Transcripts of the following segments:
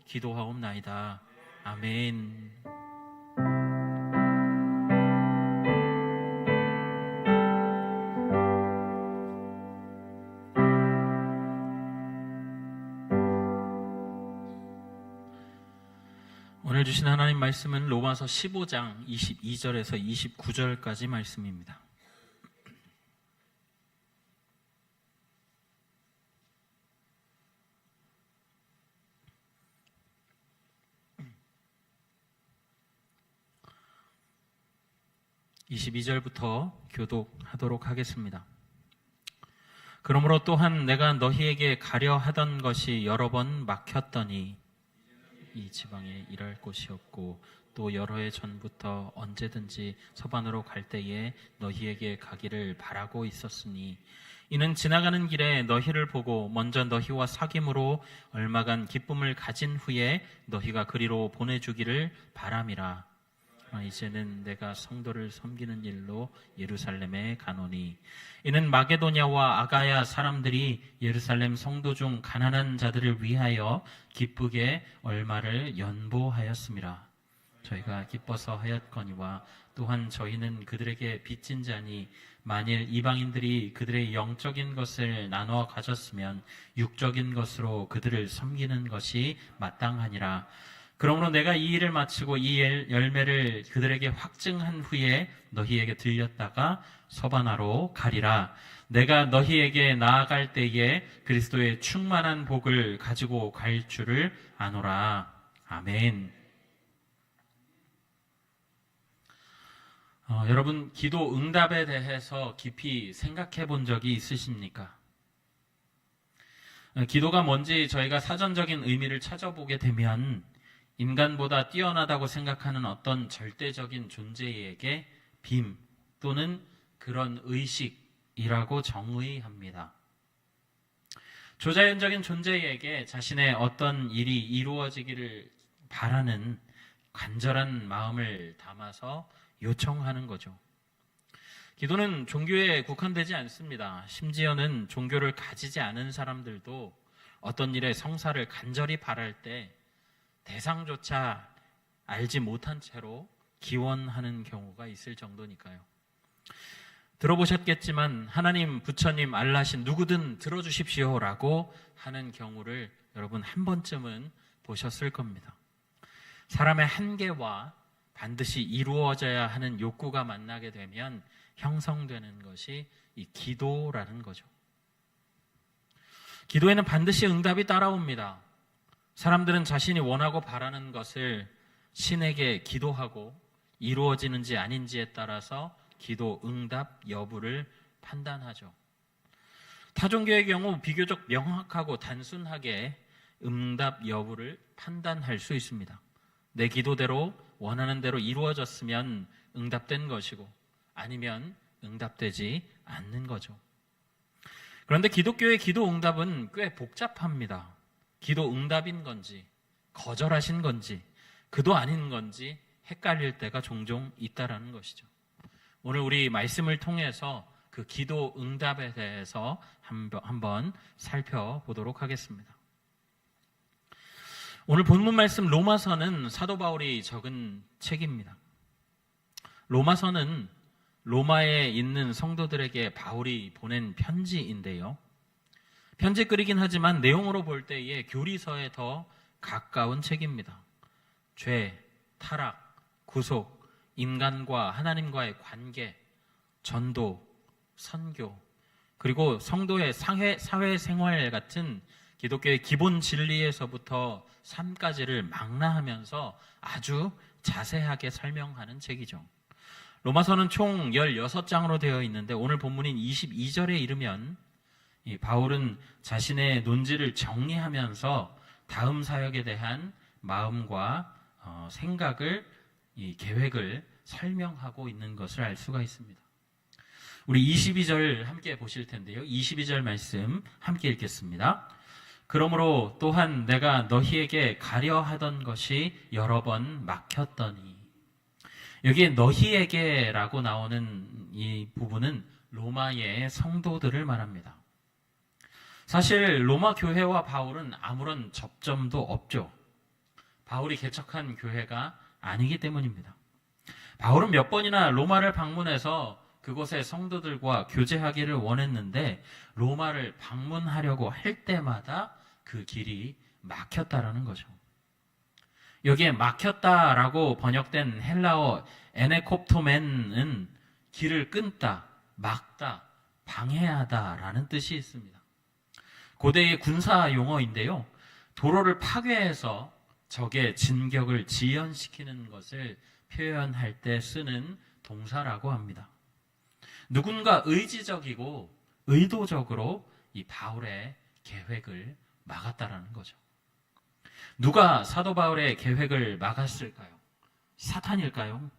기도하옵나이다. 아멘. 오늘 주신 하나님 말씀은 로마서 15장 22절에서 29절까지 말씀입니다. (22절부터) 교독하도록 하겠습니다. 그러므로 또한 내가 너희에게 가려 하던 것이 여러 번 막혔더니 이 지방에 일할 곳이 없고 또 여러 해 전부터 언제든지 서반으로 갈 때에 너희에게 가기를 바라고 있었으니 이는 지나가는 길에 너희를 보고 먼저 너희와 사귐으로 얼마간 기쁨을 가진 후에 너희가 그리로 보내주기를 바람이라. 이제는 내가 성도를 섬기는 일로 예루살렘에 가노니 이는 마게도냐와 아가야 사람들이 예루살렘 성도 중 가난한 자들을 위하여 기쁘게 얼마를 연보하였음이라. 저희가 기뻐서 하였거니와 또한 저희는 그들에게 빚진 자니 만일 이방인들이 그들의 영적인 것을 나누어 가졌으면 육적인 것으로 그들을 섬기는 것이 마땅하니라. 그러므로 내가 이 일을 마치고 이 열매를 그들에게 확증한 후에 너희에게 들렸다가 서바나로 가리라. 내가 너희에게 나아갈 때에 그리스도의 충만한 복을 가지고 갈 줄을 아노라. 아멘. 여러분, 기도 응답에 대해서 깊이 생각해 본 적이 있으십니까? 기도가 뭔지 저희가 사전적인 의미를 찾아보게 되면 인간보다 뛰어나다고 생각하는 어떤 절대적인 존재에게 빔 또는 그런 의식이라고 정의합니다. 조자연적인 존재에게 자신의 어떤 일이 이루어지기를 바라는 간절한 마음을 담아서 요청하는 거죠. 기도는 종교에 국한되지 않습니다. 심지어는 종교를 가지지 않은 사람들도 어떤 일의 성사를 간절히 바랄 때 대상조차 알지 못한 채로 기원하는 경우가 있을 정도니까요. 들어보셨겠지만 하나님, 부처님, 알라신 누구든 들어주십시오라고 하는 경우를 여러분 한 번쯤은 보셨을 겁니다. 사람의 한계와 반드시 이루어져야 하는 욕구가 만나게 되면 형성되는 것이 이 기도라는 거죠. 기도에는 반드시 응답이 따라옵니다. 사람들은 자신이 원하고 바라는 것을 신에게 기도하고 이루어지는지 아닌지에 따라서 기도 응답 여부를 판단하죠. 타종교의 경우 비교적 명확하고 단순하게 응답 여부를 판단할 수 있습니다. 내 기도대로 원하는 대로 이루어졌으면 응답된 것이고 아니면 응답되지 않는 거죠. 그런데 기독교의 기도 응답은 꽤 복잡합니다. 기도 응답인 건지 거절하신 건지 그도 아닌 건지 헷갈릴 때가 종종 있다라는 것이죠. 오늘 우리 말씀을 통해서 그 기도 응답에 대해서 한번 살펴보도록 하겠습니다. 오늘 본문 말씀 로마서는 사도 바울이 적은 책입니다. 로마서는 로마에 있는 성도들에게 바울이 보낸 편지인데요. 편지글이긴 하지만 내용으로 볼 때에 교리서에 더 가까운 책입니다. 죄, 타락, 구속, 인간과 하나님과의 관계, 전도, 선교, 그리고 성도의 사회생활 같은 기독교의 기본 진리에서부터 삶까지를 망라하면서 아주 자세하게 설명하는 책이죠. 로마서는 총 16장으로 되어 있는데 오늘 본문인 22절에 이르면 이 바울은 자신의 논지를 정리하면서 다음 사역에 대한 마음과 생각을, 이 계획을 설명하고 있는 것을 알 수가 있습니다. 우리 22절 함께 보실 텐데요. 22절 말씀 함께 읽겠습니다. 그러므로 또한 내가 너희에게 가려 하던 것이 여러 번 막혔더니, 여기에 너희에게라고 나오는 이 부분은 로마의 성도들을 말합니다. 사실 로마 교회와 바울은 아무런 접점도 없죠. 바울이 개척한 교회가 아니기 때문입니다. 바울은 몇 번이나 로마를 방문해서 그곳의 성도들과 교제하기를 원했는데 로마를 방문하려고 할 때마다 그 길이 막혔다라는 거죠. 여기에 막혔다라고 번역된 헬라어 에네콥토멘은 길을 끊다, 막다, 방해하다라는 뜻이 있습니다. 고대의 군사 용어인데요. 도로를 파괴해서 적의 진격을 지연시키는 것을 표현할 때 쓰는 동사라고 합니다. 누군가 의지적이고 의도적으로 이 바울의 계획을 막았다라는 거죠. 누가 사도 바울의 계획을 막았을까요? 사탄일까요?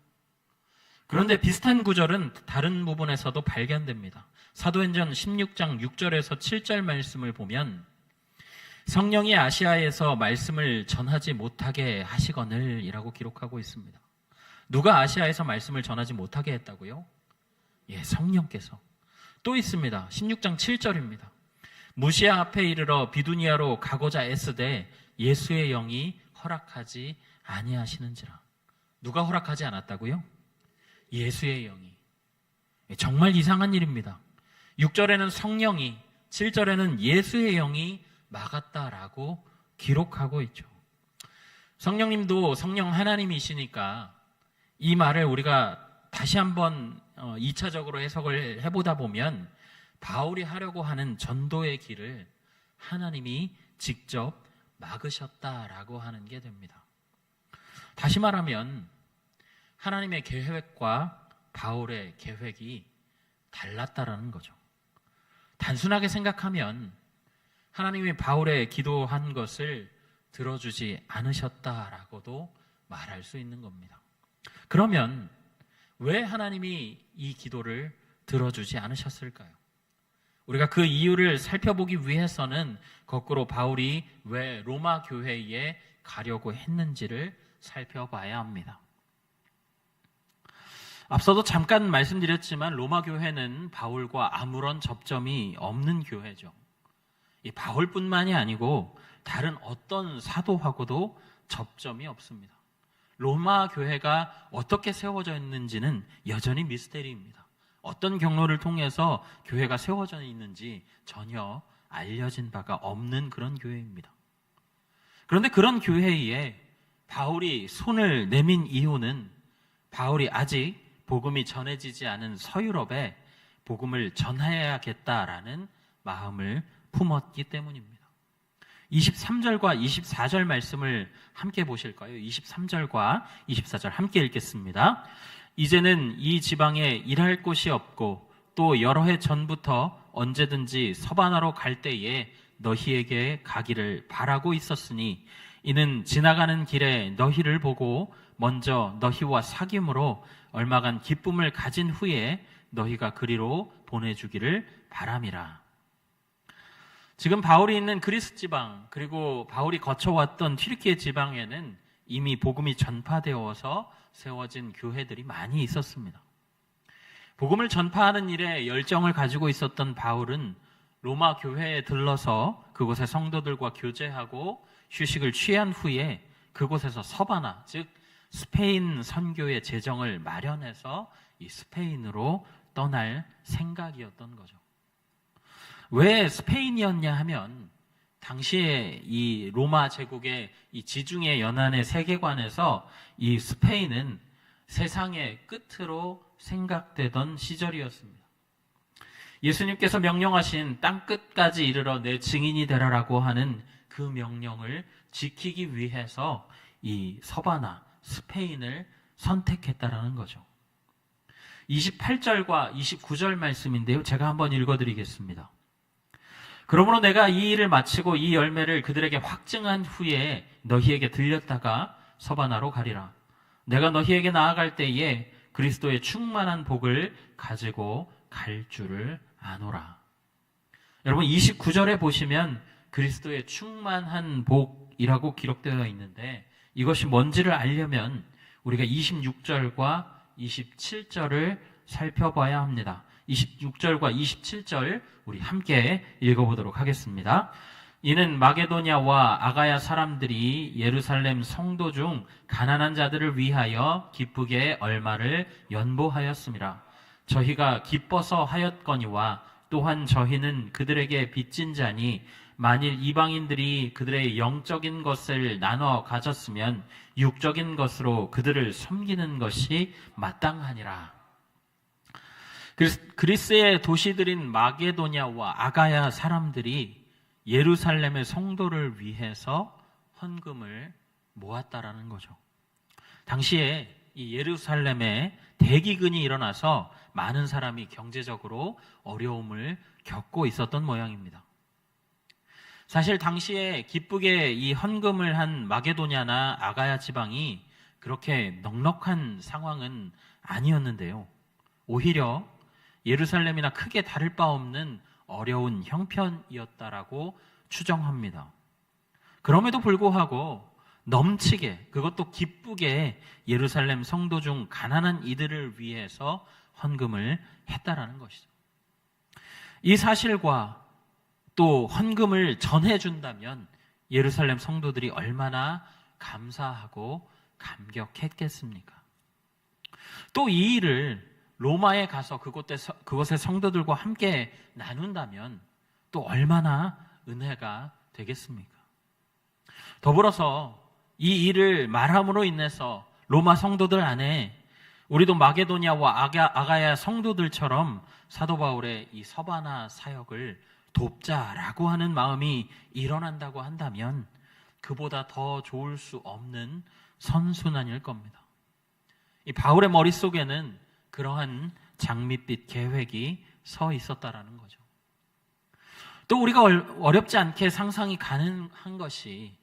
그런데 비슷한 구절은 다른 부분에서도 발견됩니다. 사도행전 16장 6절에서 7절 말씀을 보면 성령이 아시아에서 말씀을 전하지 못하게 하시거늘 이라고 기록하고 있습니다. 누가 아시아에서 말씀을 전하지 못하게 했다고요? 예, 성령께서. 또 있습니다. 16장 7절입니다. 무시아 앞에 이르러 비두니아로 가고자 애쓰되 예수의 영이 허락하지 아니하시는지라. 누가 허락하지 않았다고요? 예수의 영이. 정말 이상한 일입니다. 6절에는 성령이, 7절에는 예수의 영이 막았다라고 기록하고 있죠. 성령님도 성령 하나님이시니까 이 말을 우리가 다시 한번 2차적으로 해석을 해보다 보면 바울이 하려고 하는 전도의 길을 하나님이 직접 막으셨다라고 하는 게 됩니다. 다시 말하면 하나님의 계획과 바울의 계획이 달랐다라는 거죠. 단순하게 생각하면 하나님이 바울의 기도한 것을 들어주지 않으셨다라고도 말할 수 있는 겁니다. 그러면 왜 하나님이 이 기도를 들어주지 않으셨을까요? 우리가 그 이유를 살펴보기 위해서는 거꾸로 바울이 왜 로마 교회에 가려고 했는지를 살펴봐야 합니다. 앞서도 잠깐 말씀드렸지만 로마 교회는 바울과 아무런 접점이 없는 교회죠. 이 바울뿐만이 아니고 다른 어떤 사도하고도 접점이 없습니다. 로마 교회가 어떻게 세워져 있는지는 여전히 미스테리입니다. 어떤 경로를 통해서 교회가 세워져 있는지 전혀 알려진 바가 없는 그런 교회입니다. 그런데 그런 교회에 바울이 손을 내민 이유는 바울이 아직 복음이 전해지지 않은 서유럽에 복음을 전해야겠다라는 마음을 품었기 때문입니다. 23절과 24절 말씀을 함께 보실까요? 23절과 24절 함께 읽겠습니다. 이제는 이 지방에 일할 곳이 없고 또 여러 해 전부터 언제든지 서바나로 갈 때에 너희에게 가기를 바라고 있었으니 이는 지나가는 길에 너희를 보고 먼저 너희와 사귐으로 얼마간 기쁨을 가진 후에 너희가 그리로 보내주기를 바람이라. 지금 바울이 있는 그리스 지방 그리고 바울이 거쳐왔던 튀르키예 지방에는 이미 복음이 전파되어서 세워진 교회들이 많이 있었습니다. 복음을 전파하는 일에 열정을 가지고 있었던 바울은 로마 교회에 들러서 그곳의 성도들과 교제하고 휴식을 취한 후에 그곳에서 서바나, 즉 스페인 선교의 재정을 마련해서 이 스페인으로 떠날 생각이었던 거죠. 왜 스페인이었냐 하면 당시에 이 로마 제국의 이 지중해 연안의 세계관에서 이 스페인은 세상의 끝으로 생각되던 시절이었습니다. 예수님께서 명령하신 땅 끝까지 이르러 내 증인이 되라라고 하는 그 명령을 지키기 위해서 이 서바나, 스페인을 선택했다라는 거죠. 28절과 29절 말씀인데요. 제가 한번 읽어드리겠습니다. 그러므로 내가 이 일을 마치고 이 열매를 그들에게 확증한 후에 너희에게 들렸다가 서바나로 가리라. 내가 너희에게 나아갈 때에 그리스도의 충만한 복을 가지고 갈 줄을 아노라. 여러분 29절에 보시면 그리스도의 충만한 복이라고 기록되어 있는데 이것이 뭔지를 알려면 우리가 26절과 27절을 살펴봐야 합니다. 26절과 27절 우리 함께 읽어보도록 하겠습니다. 이는 마게도냐와 아가야 사람들이 예루살렘 성도 중 가난한 자들을 위하여 기쁘게 얼마를 연보하였습니다. 저희가 기뻐서 하였거니와 또한 저희는 그들에게 빚진 자니 만일 이방인들이 그들의 영적인 것을 나눠 가졌으면 육적인 것으로 그들을 섬기는 것이 마땅하니라. 그리스의 도시들인 마게도냐와 아가야 사람들이 예루살렘의 성도를 위해서 헌금을 모았다라는 거죠. 당시에 이 예루살렘에 대기근이 일어나서 많은 사람이 경제적으로 어려움을 겪고 있었던 모양입니다. 사실 당시에 기쁘게 이 헌금을 한 마게도냐나 아가야 지방이 그렇게 넉넉한 상황은 아니었는데요. 오히려 예루살렘이나 크게 다를 바 없는 어려운 형편이었다라고 추정합니다. 그럼에도 불구하고 넘치게, 그것도 기쁘게 예루살렘 성도 중 가난한 이들을 위해서 헌금을 했다라는 것이죠. 이 사실과 또 헌금을 전해준다면 예루살렘 성도들이 얼마나 감사하고 감격했겠습니까? 또 이 일을 로마에 가서 그곳의 성도들과 함께 나눈다면 또 얼마나 은혜가 되겠습니까? 더불어서 이 일을 말함으로 인해서 로마 성도들 안에 우리도 마게도냐와 아가야 성도들처럼 사도 바울의 이 서바나 사역을 돕자라고 하는 마음이 일어난다고 한다면 그보다 더 좋을 수 없는 선순환일 겁니다. 이 바울의 머릿속에는 그러한 장밋빛 계획이 서 있었다라는 거죠. 또 우리가 어렵지 않게 상상이 가능한 것이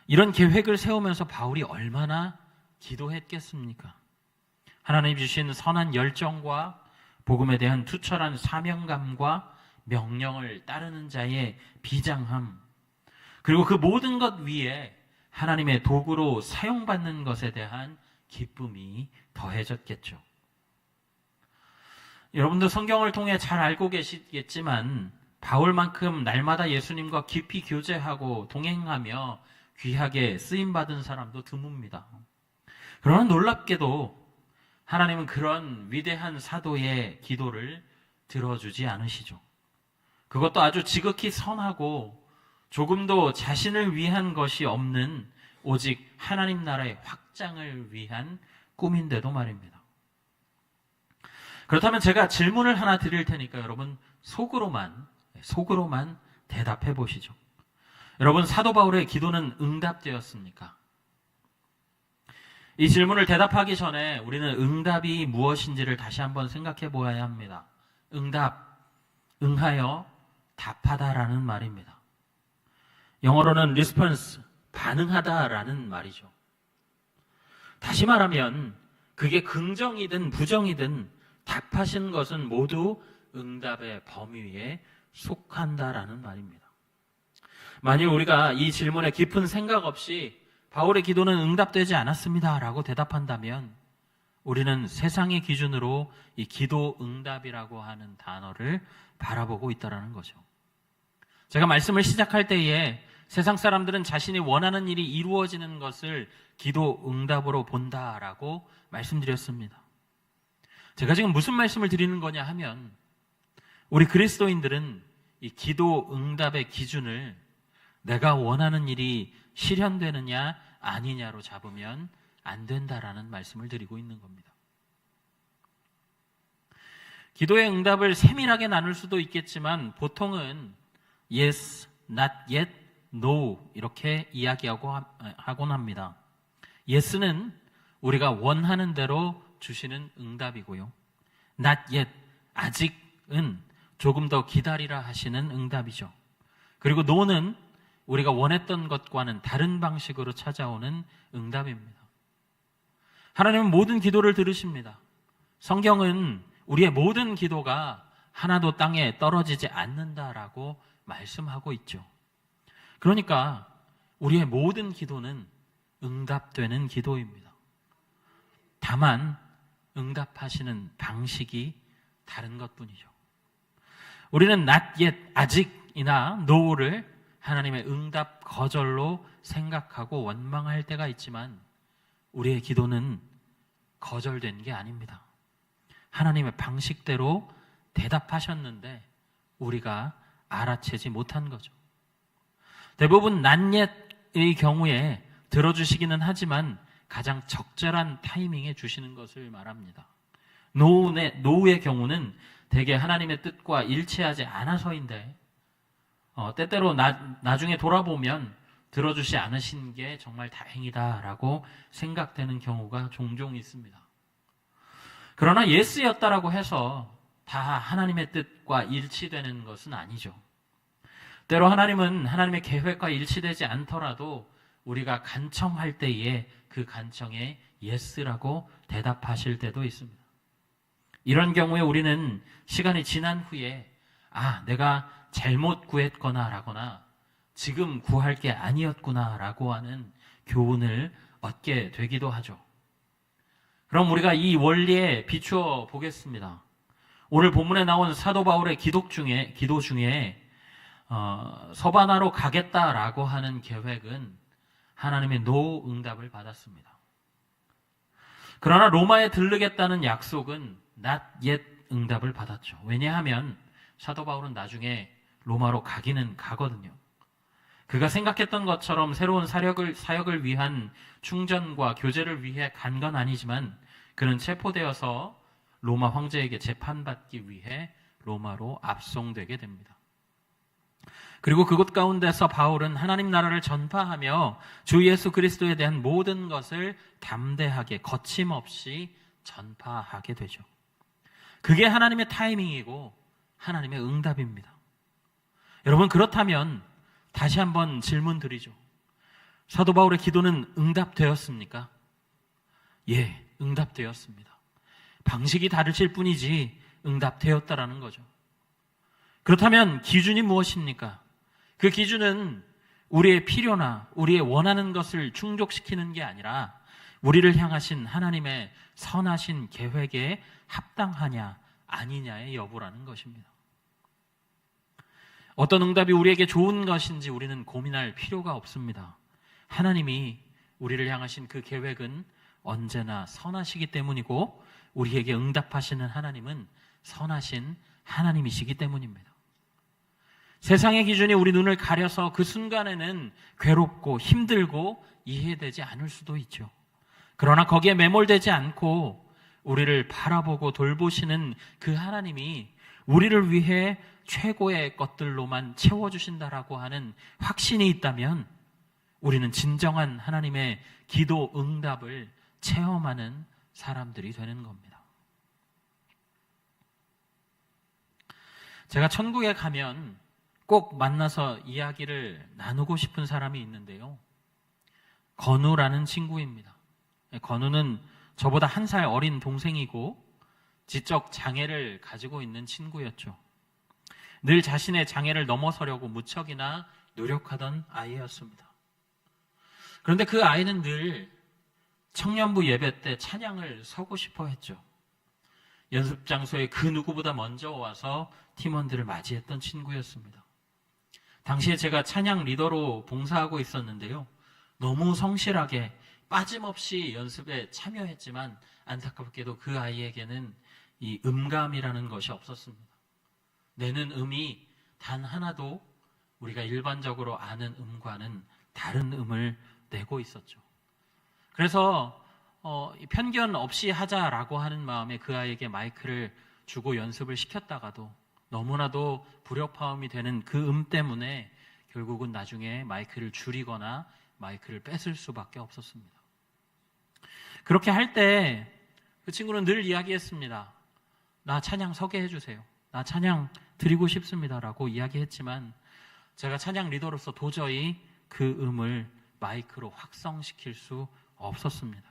이런 계획을 세우면서 바울이 얼마나 기도했겠습니까? 하나님 주신 선한 열정과 복음에 대한 투철한 사명감과 명령을 따르는 자의 비장함, 그리고 그 모든 것 위에 하나님의 도구로 사용받는 것에 대한 기쁨이 더해졌겠죠. 여러분도 성경을 통해 잘 알고 계시겠지만 바울만큼 날마다 예수님과 깊이 교제하고 동행하며 귀하게 쓰임받은 사람도 드뭅니다. 그러나 놀랍게도 하나님은 그런 위대한 사도의 기도를 들어주지 않으시죠. 그것도 아주 지극히 선하고 조금도 자신을 위한 것이 없는 오직 하나님 나라의 확장을 위한 꿈인데도 말입니다. 그렇다면 제가 질문을 하나 드릴 테니까 여러분 속으로만 대답해 보시죠. 여러분, 사도 바울의 기도는 응답되었습니까? 이 질문을 대답하기 전에 우리는 응답이 무엇인지를 다시 한번 생각해 보아야 합니다. 응답, 응하여 답하다라는 말입니다. 영어로는 response, 반응하다라는 말이죠. 다시 말하면 그게 긍정이든 부정이든 답하신 것은 모두 응답의 범위에 속한다라는 말입니다. 만일 우리가 이 질문에 깊은 생각 없이 바울의 기도는 응답되지 않았습니다 라고 대답한다면 우리는 세상의 기준으로 이 기도 응답이라고 하는 단어를 바라보고 있다는 거죠. 제가 말씀을 시작할 때에 세상 사람들은 자신이 원하는 일이 이루어지는 것을 기도 응답으로 본다라고 말씀드렸습니다. 제가 지금 무슨 말씀을 드리는 거냐 하면 우리 그리스도인들은 이 기도 응답의 기준을 내가 원하는 일이 실현되느냐 아니냐로 잡으면 안 된다라는 말씀을 드리고 있는 겁니다. 기도의 응답을 세밀하게 나눌 수도 있겠지만 보통은 yes, not yet, no 이렇게 이야기하곤 합니다. yes는 우리가 원하는 대로 주시는 응답이고요. not yet, 아직은 조금 더 기다리라 하시는 응답이죠. 그리고 no는 우리가 원했던 것과는 다른 방식으로 찾아오는 응답입니다. 하나님은 모든 기도를 들으십니다. 성경은 우리의 모든 기도가 하나도 땅에 떨어지지 않는다라고 말씀하고 있죠. 그러니까 우리의 모든 기도는 응답되는 기도입니다. 다만 응답하시는 방식이 다른 것뿐이죠. 우리는 not yet, 아직이나 no를 하나님의 응답 거절로 생각하고 원망할 때가 있지만 우리의 기도는 거절된 게 아닙니다. 하나님의 방식대로 대답하셨는데 우리가 알아채지 못한 거죠. 대부분 not yet의 경우에 들어주시기는 하지만 가장 적절한 타이밍에 주시는 것을 말합니다. 노의 경우는 대개 하나님의 뜻과 일치하지 않아서인데 때때로 나중에 돌아보면 들어주시 않으신 게 정말 다행이다라고 생각되는 경우가 종종 있습니다. 그러나 예스였다라고 해서 다 하나님의 뜻과 일치되는 것은 아니죠. 때로 하나님은 하나님의 계획과 일치되지 않더라도 우리가 간청할 때에 그 간청에 예스라고 대답하실 때도 있습니다. 이런 경우에 우리는 시간이 지난 후에 내가 잘못 구했거나 라거나 지금 구할 게 아니었구나 라고 하는 교훈을 얻게 되기도 하죠. 그럼 우리가 이 원리에 비추어 보겠습니다. 오늘 본문에 나온 사도 바울의 기도 중에 서바나로 가겠다라고 하는 계획은 하나님의 노 응답을 받았습니다. 그러나 로마에 들르겠다는 약속은 not yet 응답을 받았죠. 왜냐하면 사도 바울은 나중에 로마로 가기는 가거든요. 그가 생각했던 것처럼 새로운 사역을 위한 충전과 교제를 위해 간 건 아니지만 그는 체포되어서 로마 황제에게 재판받기 위해 로마로 압송되게 됩니다. 그리고 그곳 가운데서 바울은 하나님 나라를 전파하며 주 예수 그리스도에 대한 모든 것을 담대하게 거침없이 전파하게 되죠. 그게 하나님의 타이밍이고 하나님의 응답입니다. 여러분, 그렇다면 다시 한번 질문 드리죠. 사도 바울의 기도는 응답되었습니까? 예, 응답되었습니다. 방식이 다르실 뿐이지 응답되었다라는 거죠. 그렇다면 기준이 무엇입니까? 그 기준은 우리의 필요나 우리의 원하는 것을 충족시키는 게 아니라 우리를 향하신 하나님의 선하신 계획에 합당하냐 아니냐의 여부라는 것입니다. 어떤 응답이 우리에게 좋은 것인지 우리는 고민할 필요가 없습니다. 하나님이 우리를 향하신 그 계획은 언제나 선하시기 때문이고 우리에게 응답하시는 하나님은 선하신 하나님이시기 때문입니다. 세상의 기준이 우리 눈을 가려서 그 순간에는 괴롭고 힘들고 이해되지 않을 수도 있죠. 그러나 거기에 매몰되지 않고 우리를 바라보고 돌보시는 그 하나님이 우리를 위해 최고의 것들로만 채워주신다라고 하는 확신이 있다면 우리는 진정한 하나님의 기도 응답을 체험하는 사람들이 되는 겁니다. 제가 천국에 가면 꼭 만나서 이야기를 나누고 싶은 사람이 있는데요. 건우라는 친구입니다. 건우는 저보다 1살 어린 동생이고 지적 장애를 가지고 있는 친구였죠. 늘 자신의 장애를 넘어서려고 무척이나 노력하던 아이였습니다. 그런데 그 아이는 늘 청년부 예배 때 찬양을 서고 싶어 했죠. 연습 장소에 그 누구보다 먼저 와서 팀원들을 맞이했던 친구였습니다. 당시에 제가 찬양 리더로 봉사하고 있었는데요. 너무 성실하게 빠짐없이 연습에 참여했지만 안타깝게도 그 아이에게는 이 음감이라는 것이 없었습니다. 내는 음이 단 하나도 우리가 일반적으로 아는 음과는 다른 음을 내고 있었죠. 그래서 편견 없이 하자라고 하는 마음에 그 아이에게 마이크를 주고 연습을 시켰다가도 너무나도 불협화음이 되는 그 음 때문에 결국은 나중에 마이크를 줄이거나 마이크를 뺏을 수밖에 없었습니다. 그렇게 할 때 그 친구는 늘 이야기했습니다. 나 찬양 서게 해주세요. 나 찬양 드리고 싶습니다라고 이야기했지만 제가 찬양 리더로서 도저히 그 음을 마이크로 확성시킬 수 없었습니다.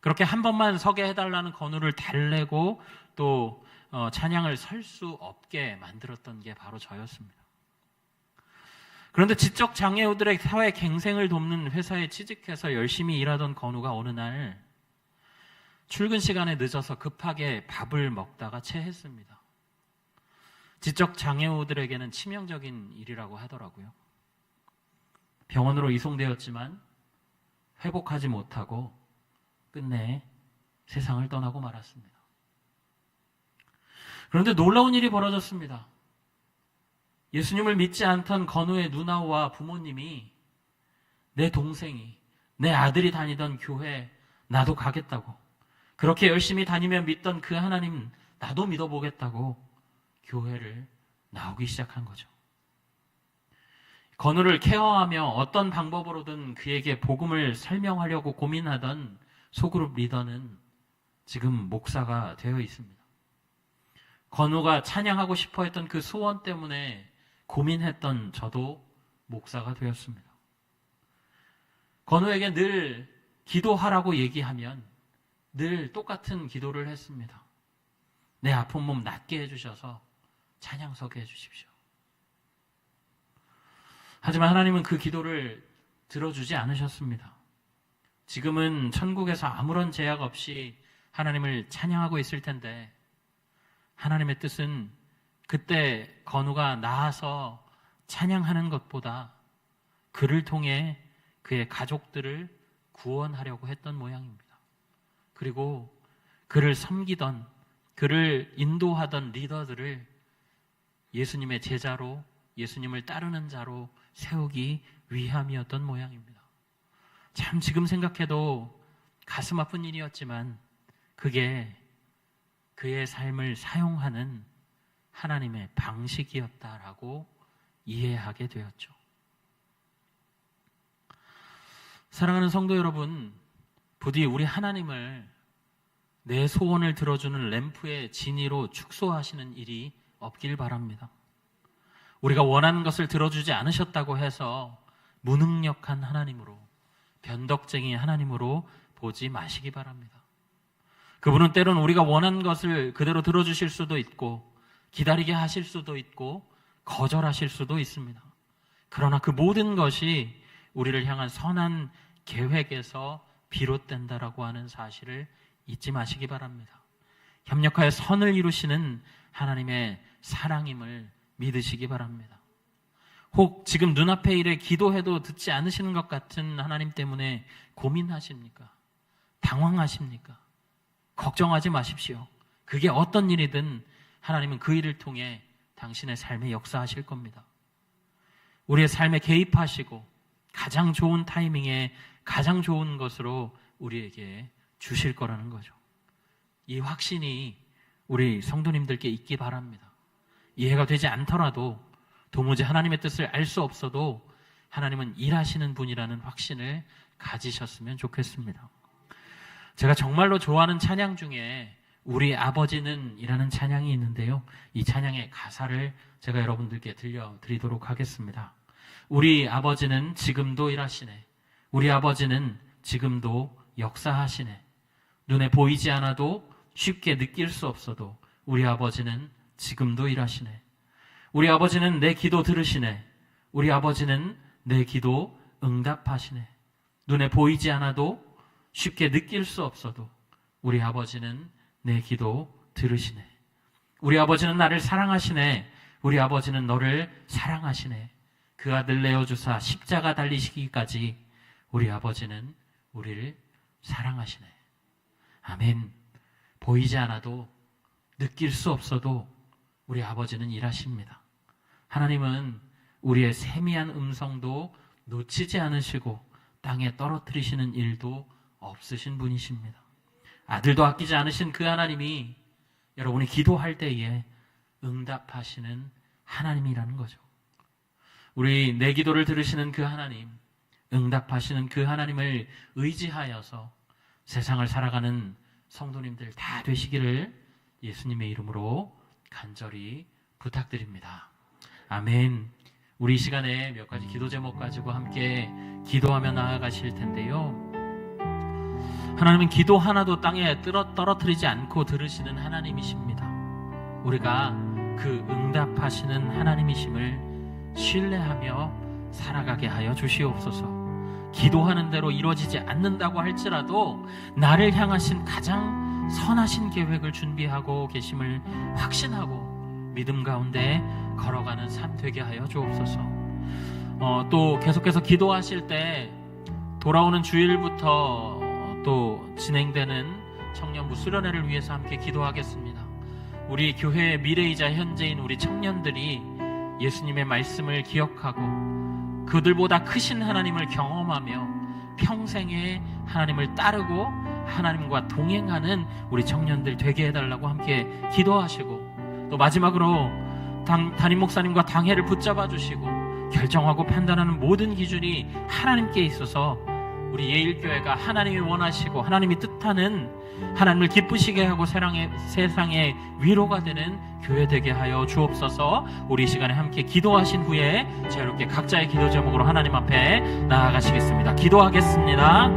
그렇게 한 번만 서게 해달라는 건우를 달래고 또 찬양을 설 수 없게 만들었던 게 바로 저였습니다. 그런데 지적 장애우들의 사회 갱생을 돕는 회사에 취직해서 열심히 일하던 건우가 어느 날 출근 시간에 늦어서 급하게 밥을 먹다가 체했습니다. 지적 장애우들에게는 치명적인 일이라고 하더라고요. 병원으로 이송되었지만 회복하지 못하고 끝내 세상을 떠나고 말았습니다. 그런데 놀라운 일이 벌어졌습니다. 예수님을 믿지 않던 건우의 누나와 부모님이 내 동생이, 내 아들이 다니던 교회 나도 가겠다고, 그렇게 열심히 다니며 믿던 그 하나님 나도 믿어보겠다고 교회를 나오기 시작한 거죠. 건우를 케어하며 어떤 방법으로든 그에게 복음을 설명하려고 고민하던 소그룹 리더는 지금 목사가 되어 있습니다. 건우가 찬양하고 싶어 했던 그 소원 때문에 고민했던 저도 목사가 되었습니다. 건우에게 늘 기도하라고 얘기하면 늘 똑같은 기도를 했습니다. 내 아픈 몸 낫게 해주셔서 찬양 서게 해주십시오. 하지만 하나님은 그 기도를 들어주지 않으셨습니다. 지금은 천국에서 아무런 제약 없이 하나님을 찬양하고 있을 텐데, 하나님의 뜻은 그때 건우가 나아서 찬양하는 것보다 그를 통해 그의 가족들을 구원하려고 했던 모양입니다. 그리고 그를 섬기던, 그를 인도하던 리더들을 예수님의 제자로, 예수님을 따르는 자로 세우기 위함이었던 모양입니다. 참 지금 생각해도 가슴 아픈 일이었지만 그게 그의 삶을 사용하는 하나님의 방식이었다라고 이해하게 되었죠. 사랑하는 성도 여러분, 부디 우리 하나님을 내 소원을 들어주는 램프의 진이로 축소하시는 일이 없길 바랍니다. 우리가 원하는 것을 들어주지 않으셨다고 해서 무능력한 하나님으로, 변덕쟁이 하나님으로 보지 마시기 바랍니다. 그분은 때론 우리가 원하는 것을 그대로 들어주실 수도 있고, 기다리게 하실 수도 있고, 거절하실 수도 있습니다. 그러나 그 모든 것이 우리를 향한 선한 계획에서 비롯된다라고 하는 사실을 잊지 마시기 바랍니다. 협력하여 선을 이루시는 하나님의 사랑임을 믿으시기 바랍니다. 혹 지금 눈앞의 일에 기도해도 듣지 않으시는 것 같은 하나님 때문에 고민하십니까? 당황하십니까? 걱정하지 마십시오. 그게 어떤 일이든 하나님은 그 일을 통해 당신의 삶에 역사하실 겁니다. 우리의 삶에 개입하시고 가장 좋은 타이밍에 가장 좋은 것으로 우리에게 주실 거라는 거죠. 이 확신이 우리 성도님들께 있기 바랍니다. 이해가 되지 않더라도, 도무지 하나님의 뜻을 알 수 없어도 하나님은 일하시는 분이라는 확신을 가지셨으면 좋겠습니다. 제가 정말로 좋아하는 찬양 중에 우리 아버지는 이라는 찬양이 있는데요, 이 찬양의 가사를 제가 여러분들께 들려드리도록 하겠습니다. 우리 아버지는 지금도 일하시네. 우리 아버지는 지금도 역사하시네. 눈에 보이지 않아도 쉽게 느낄 수 없어도 우리 아버지는 지금도 일하시네. 우리 아버지는 내 기도 들으시네. 우리 아버지는 내 기도 응답하시네. 눈에 보이지 않아도 쉽게 느낄 수 없어도 우리 아버지는 내 기도 들으시네. 우리 아버지는 나를 사랑하시네. 우리 아버지는 너를 사랑하시네. 그 아들 내어주사 십자가 달리시기까지 우리 아버지는 우리를 사랑하시네. 아멘. 보이지 않아도, 느낄 수 없어도 우리 아버지는 일하십니다. 하나님은 우리의 세미한 음성도 놓치지 않으시고 땅에 떨어뜨리시는 일도 없으신 분이십니다. 아들도 아끼지 않으신 그 하나님이 여러분이 기도할 때에 응답하시는 하나님이라는 거죠. 우리 내 기도를 들으시는 그 하나님, 응답하시는 그 하나님을 의지하여서 세상을 살아가는 성도님들 다 되시기를 예수님의 이름으로 간절히 부탁드립니다. 아멘. 우리 이 시간에 몇 가지 기도 제목 가지고 함께 기도하며 나아가실 텐데요. 하나님은 기도 하나도 땅에 떨어뜨리지 않고 들으시는 하나님이십니다. 우리가 그 응답하시는 하나님이심을 신뢰하며 살아가게 하여 주시옵소서. 기도하는 대로 이루어지지 않는다고 할지라도 나를 향하신 가장 선하신 계획을 준비하고 계심을 확신하고 믿음 가운데 걸어가는 삶 되게 하여 주옵소서. 또 계속해서 기도하실 때 돌아오는 주일부터 또 진행되는 청년부 수련회를 위해서 함께 기도하겠습니다. 우리 교회의 미래이자 현재인 우리 청년들이 예수님의 말씀을 기억하고 그들보다 크신 하나님을 경험하며 평생에 하나님을 따르고 하나님과 동행하는 우리 청년들 되게 해달라고 함께 기도하시고, 또 마지막으로 담임 목사님과 당회를 붙잡아 주시고 결정하고 판단하는 모든 기준이 하나님께 있어서 우리 예일교회가 하나님이 원하시고 하나님이 뜻하는, 하나님을 기쁘시게 하고 세상에 위로가 되는 교회 되게 하여 주옵소서. 우리 이 시간에 함께 기도하신 후에 자유롭게 각자의 기도 제목으로 하나님 앞에 나아가시겠습니다. 기도하겠습니다.